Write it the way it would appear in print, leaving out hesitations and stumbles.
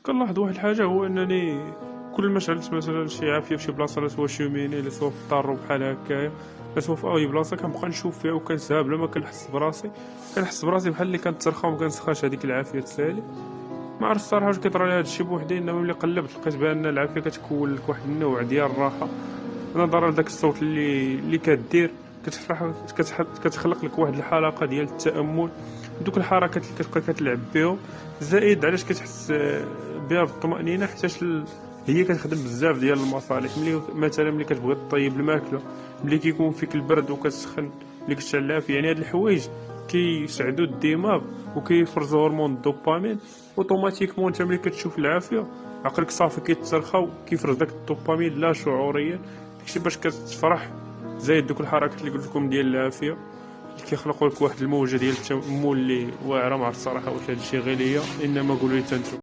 كنلاحظ واحد الحاجه، هو انني كل ما شعلت مثلا شي عافيه في شي بلاصه، لا سوا شوميني لا سوا في الدار بحال هكايا، لا سوا في اي بلاصه، كنبقى نشوف فيها وكنسها بلا ما كنحس براسي بحال اللي كنتسرخى وما كنسخاش هذيك العافيه تسالي. ما عرفت الصراحه واش كيطرى لي هذا الشيء بوحدي، انما ملي قلبت لقيت بان العافيه كتكون لك واحد النوع ديال الراحه، نظرا لذاك الصوت اللي كدير، كتفرح، كتخلق لك واحد الحلقه ديال التامل. دوك الحركات اللي كتبقى كتلعب بهم، زائد علاش كتحس بها بالطمانينه، حيتاش هي كتخدم بزاف ديال المصالح. ملي كتبغي طيب الماكله، ملي كيكون فيك البرد وكتسخن، ملي كتشعل العافيه، يعني هاد الحوايج كيسعدوا الدماغ وكيفرزوا هرمون الدوبامين. اوتوماتيكمون انت ملي كتشوف العافيه، عقلك صافي كيتسرخى وكيفرز داك الدوبامين لا شعوريا. داكشي باش كتفرح، زائد دوك الحركات اللي قلت لكم ديال العافيه اللي كيخلقوا لك واحد الموجه ديال التامل اللي واعره. ما عرفت الصراحه واش هادشي غير ليا، انما قولوا لي تنتو.